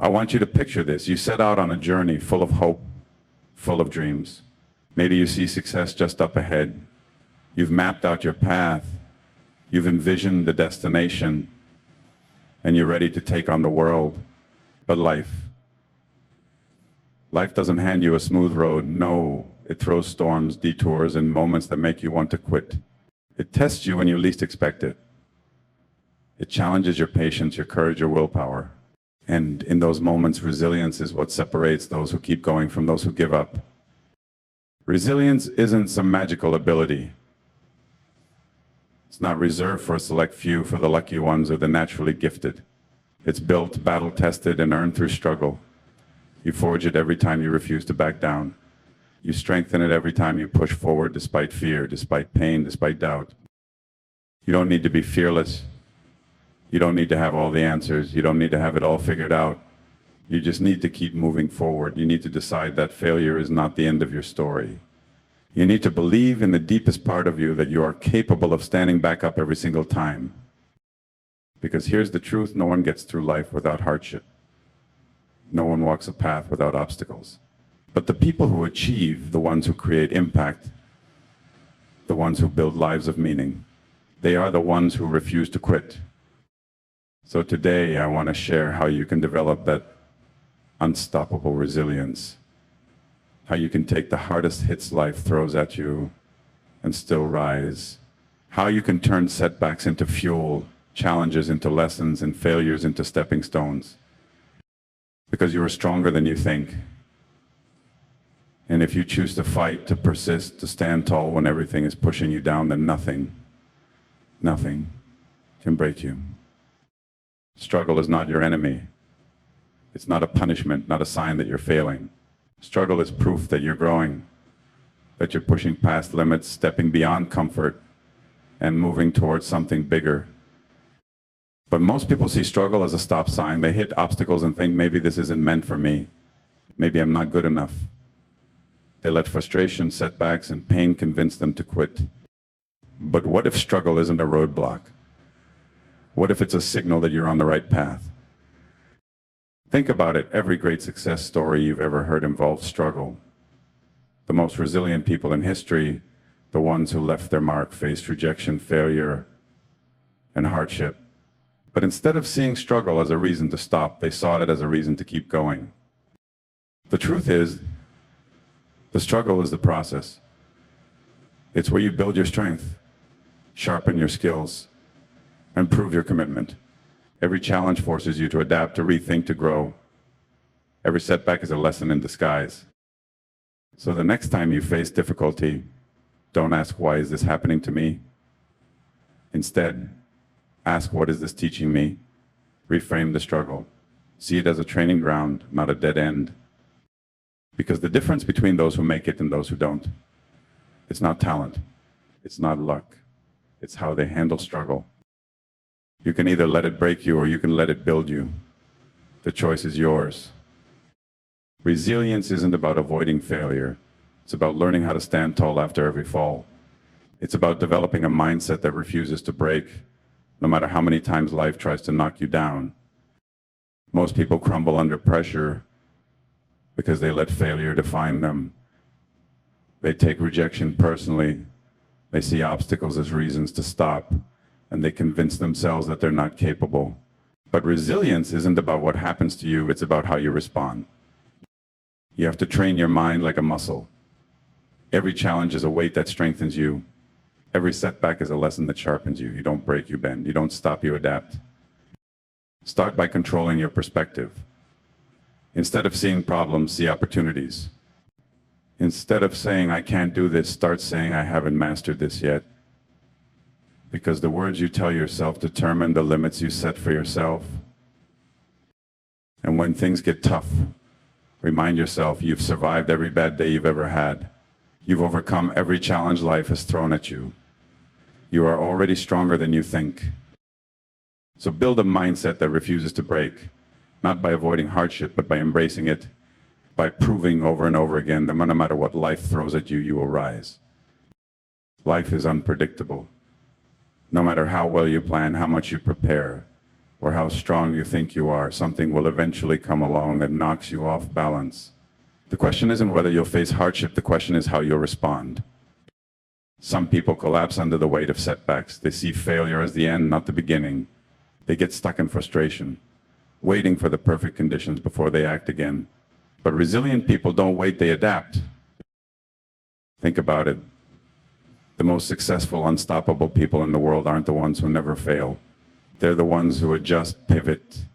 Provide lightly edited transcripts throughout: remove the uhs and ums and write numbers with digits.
I want you to picture this. You set out on a journey full of hope, full of dreams. Maybe you see success just up ahead. You've mapped out your path. You've envisioned the destination, and you're ready to take on the world. But life doesn't hand you a smooth road. No, it throws storms, detours, and moments that make you want to quit. It tests you when you least expect it. It challenges your patience, your courage, your willpower. And in those moments, resilience is what separates those who keep going from those who give up. Resilience isn't some magical ability. It's not reserved for a select few, for the lucky ones or the naturally gifted. It's built, battle-tested, and earned through struggle. You forge it every time you refuse to back down. You strengthen it every time you push forward despite fear, despite pain, despite doubt. You don't need to be fearless. You don't need to have all the answers. You don't need to have it all figured out. You just need to keep moving forward. You need to decide that failure is not the end of your story. You need to believe in the deepest part of you that you are capable of standing back up every single time. Because here's the truth, no one gets through life without hardship. No one walks a path without obstacles. But the people who achieve, the ones who create impact, the ones who build lives of meaning, they are the ones who refuse to quit. So today I want to share how you can develop that unstoppable resilience, how you can take the hardest hits life throws at you and still rise, how you can turn setbacks into fuel, challenges into lessons, and failures into stepping stones. Because you are stronger than you think. And if you choose to fight, to persist, to stand tall when everything is pushing you down, then nothing can break you. Struggle is not your enemy. It's not a punishment, not a sign that you're failing. Struggle is proof that you're growing, that you're pushing past limits, stepping beyond comfort, and moving towards something bigger. But most people see struggle as a stop sign. They hit obstacles and think, maybe this isn't meant for me. Maybe I'm not good enough. They let frustration, setbacks, and pain convince them to quit. But what if struggle isn't a roadblock? What if it's a signal that you're on the right path? Think about it. Every great success story you've ever heard involves struggle. The most resilient people in history, the ones who left their mark, faced rejection, failure, and hardship. But instead of seeing struggle as a reason to stop, they saw it as a reason to keep going. The truth is, the struggle is the process. It's where you build your strength, sharpen your skills, and prove your commitment. Every challenge forces you to adapt, to rethink, to grow. Every setback is a lesson in disguise. So the next time you face difficulty, don't ask, why is this happening to me? Instead, ask, what is this teaching me? Reframe the struggle. See it as a training ground, not a dead end. Because the difference between those who make it and those who don't, it's not talent, it's not luck, it's how they handle struggle. You can either let it break you or you can let it build you. The choice is yours. Resilience isn't about avoiding failure. It's about learning how to stand tall after every fall. It's about developing a mindset that refuses to break, no matter how many times life tries to knock you down. Most people crumble under pressure because they let failure define them. They take rejection personally. They see obstacles as reasons to stop, and they convince themselves that they're not capable. But resilience isn't about what happens to you, it's about how you respond. You have to train your mind like a muscle. Every challenge is a weight that strengthens you. Every setback is a lesson that sharpens you. You don't break, you bend. You don't stop, you adapt. Start by controlling your perspective. Instead of seeing problems, see opportunities. Instead of saying, I can't do this, start saying, I haven't mastered this yet. Because the words you tell yourself determine the limits you set for yourself. And when things get tough, remind yourself you've survived every bad day you've ever had. You've overcome every challenge life has thrown at you. You are already stronger than you think. So build a mindset that refuses to break, not by avoiding hardship, but by embracing it, by proving over and over again that no matter what life throws at you, you will rise. Life is unpredictable. No matter how well you plan, how much you prepare, or how strong you think you are. Something will eventually come along that knocks you off balance. The question isn't whether you'll face hardship, the question is how you'll respond. Some people collapse under the weight of setbacks. They see failure as the end, not the beginning. They get stuck in frustration, waiting for the perfect conditions before they act again. But resilient people don't wait, they adapt. Think about it. The most successful, unstoppable people in the world aren't the ones who never fail. They're the ones who adjust, pivot,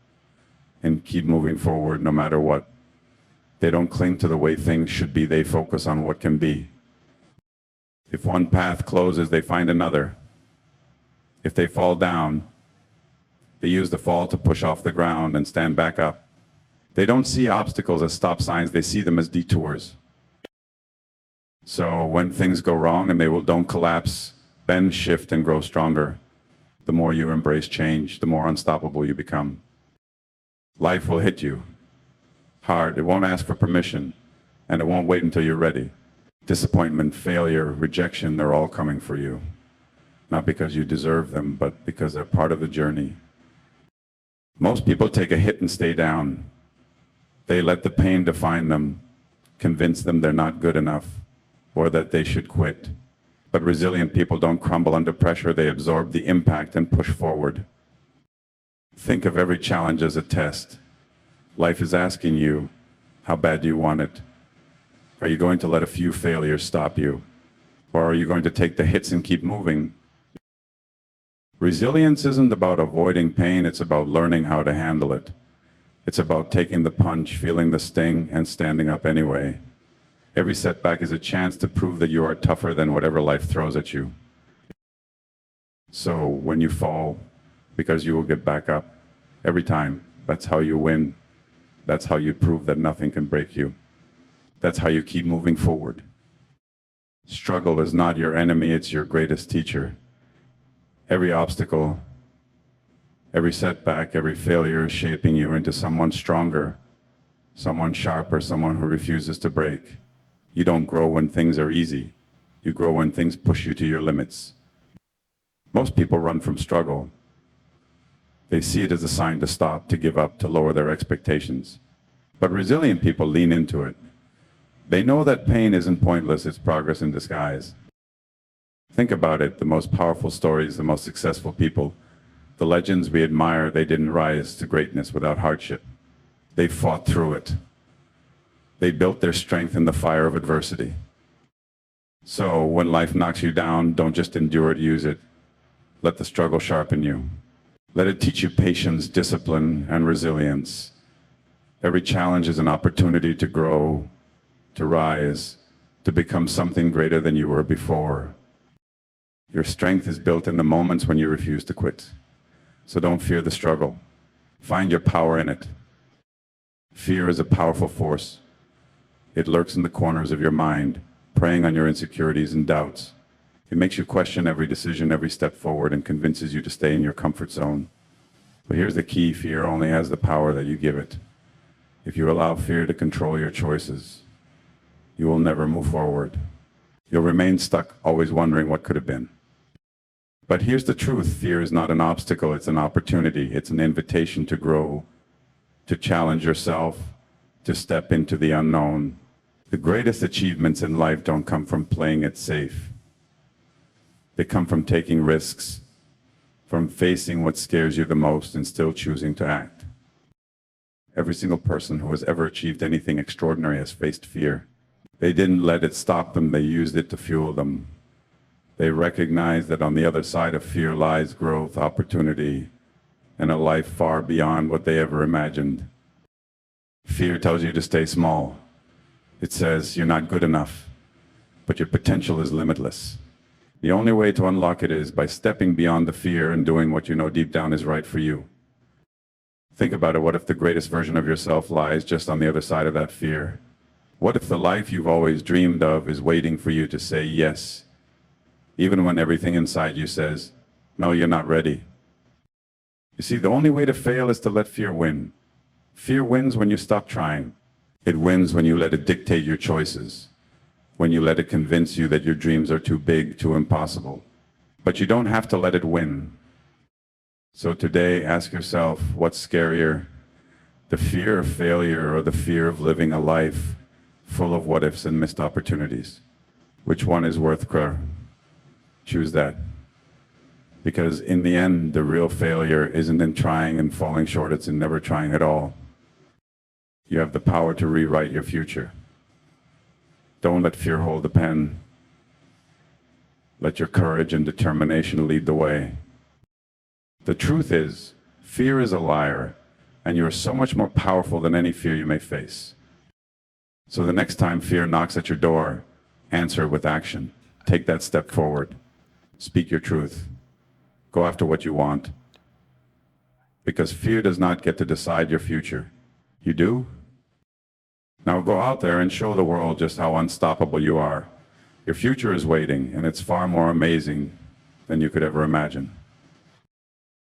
and keep moving forward no matter what. They don't cling to the way things should be, they focus on what can be. If one path closes, they find another. If they fall down, they use the fall to push off the ground and stand back up. They don't see obstacles as stop signs, they see them as detours. So when things go wrong and don't collapse, bend, shift, and grow stronger. The more you embrace change, the more unstoppable you become. Life will hit you hard. It won't ask for permission, and it won't wait until you're ready. Disappointment, failure, rejection, they're all coming for you. Not because you deserve them, but because they're part of the journey. Most people take a hit and stay down. They let the pain define them, convince them they're not good enough, or that they should quit. But resilient people don't crumble under pressure, they absorb the impact and push forward. Think of every challenge as a test. Life is asking you, how bad do you want it? Are you going to let a few failures stop you? Or are you going to take the hits and keep moving? Resilience isn't about avoiding pain, it's about learning how to handle it. It's about taking the punch, feeling the sting, and standing up anyway. Every setback is a chance to prove that you are tougher than whatever life throws at you. So when you fall, because you will get back up every time, that's how you win. That's how you prove that nothing can break you. That's how you keep moving forward. Struggle is not your enemy, it's your greatest teacher. Every obstacle, every setback, every failure is shaping you into someone stronger, someone sharper, someone who refuses to break. You don't grow when things are easy. You grow when things push you to your limits. Most people run from struggle. They see it as a sign to stop, to give up, to lower their expectations. But resilient people lean into it. They know that pain isn't pointless, it's progress in disguise. Think about it, the most powerful stories, the most successful people, the legends we admire, they didn't rise to greatness without hardship. They fought through it. They built their strength in the fire of adversity. So when life knocks you down, don't just endure it, use it. Let the struggle sharpen you. Let it teach you patience, discipline, and resilience. Every challenge is an opportunity to grow, to rise, to become something greater than you were before. Your strength is built in the moments when you refuse to quit. So don't fear the struggle. Find your power in it. Fear is a powerful force. It lurks in the corners of your mind, preying on your insecurities and doubts. It makes you question every decision, every step forward, and convinces you to stay in your comfort zone. But here's the key, fear only has the power that you give it. If you allow fear to control your choices, you will never move forward. You'll remain stuck, always wondering what could have been. But here's the truth, fear is not an obstacle, it's an opportunity. It's an invitation to grow, to challenge yourself, to step into the unknown. The greatest achievements in life don't come from playing it safe. They come from taking risks, from facing what scares you the most and still choosing to act. Every single person who has ever achieved anything extraordinary has faced fear. They didn't let it stop them, they used it to fuel them. They recognized that on the other side of fear lies growth, opportunity, and a life far beyond what they ever imagined. Fear tells you to stay small. It says you're not good enough, but your potential is limitless. The only way to unlock it is by stepping beyond the fear and doing what you know deep down is right for you. Think about it, what if the greatest version of yourself lies just on the other side of that fear? What if the life you've always dreamed of is waiting for you to say yes, even when everything inside you says, no, you're not ready? You see, the only way to fail is to let fear win. Fear wins when you stop trying. It wins when you let it dictate your choices, when you let it convince you that your dreams are too big, too impossible. But you don't have to let it win. So today, ask yourself, what's scarier, the fear of failure or the fear of living a life full of what ifs and missed opportunities? Which one is worth choose that. Because in the end, the real failure isn't in trying and falling short, it's in never trying at all. You have the power to rewrite your future. Don't let fear hold the pen. Let your courage and determination lead the way. The truth is, fear is a liar, and you are so much more powerful than any fear you may face. So the next time fear knocks at your door, answer it with action. Take that step forward. Speak your truth. Go after what you want. Because fear does not get to decide your future. You do? Now go out there and show the world just how unstoppable you are. Your future is waiting, and it's far more amazing than you could ever imagine.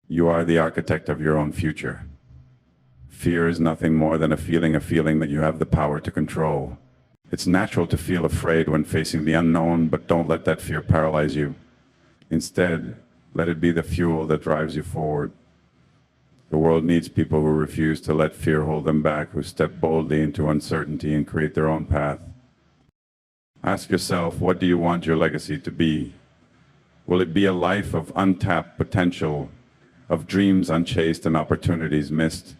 You are the architect of your own future. Fear is nothing more than a feeling that you have the power to control. It's natural to feel afraid when facing the unknown, but don't let that fear paralyze you. Instead, let it be the fuel that drives you forward. The world needs people who refuse to let fear hold them back, who step boldly into uncertainty and create their own path. Ask yourself, what do you want your legacy to be? Will it be a life of untapped potential, of dreams unchased and opportunities missed?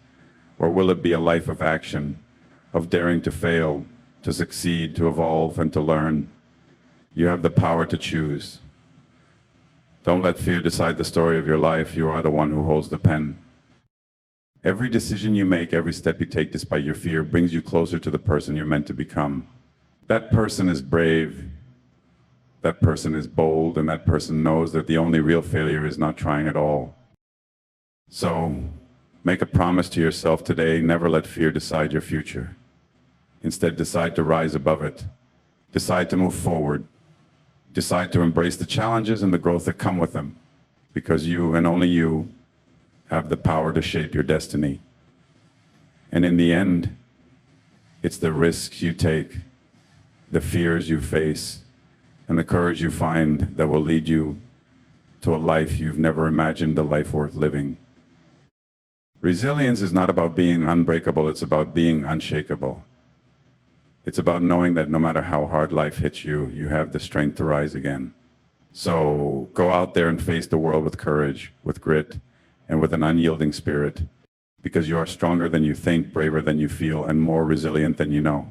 Or will it be a life of action, of daring to fail, to succeed, to evolve, and to learn? You have the power to choose. Don't let fear decide the story of your life. You are the one who holds the pen. Every decision you make, every step you take despite your fear, brings you closer to the person you're meant to become. That person is brave, that person is bold, and that person knows that the only real failure is not trying at all. So, make a promise to yourself today, never let fear decide your future. Instead, decide to rise above it. Decide to move forward. Decide to embrace the challenges and the growth that come with them, because you and only you have the power to shape your destiny. And in the end, it's the risks you take, the fears you face, and the courage you find that will lead you to a life you've never imagined, a life worth living. Resilience is not about being unbreakable, it's about being unshakable. It's about knowing that no matter how hard life hits you, you have the strength to rise again. So go out there and face the world with courage, with grit, and with an unyielding spirit, because you are stronger than you think, braver than you feel, and more resilient than you know.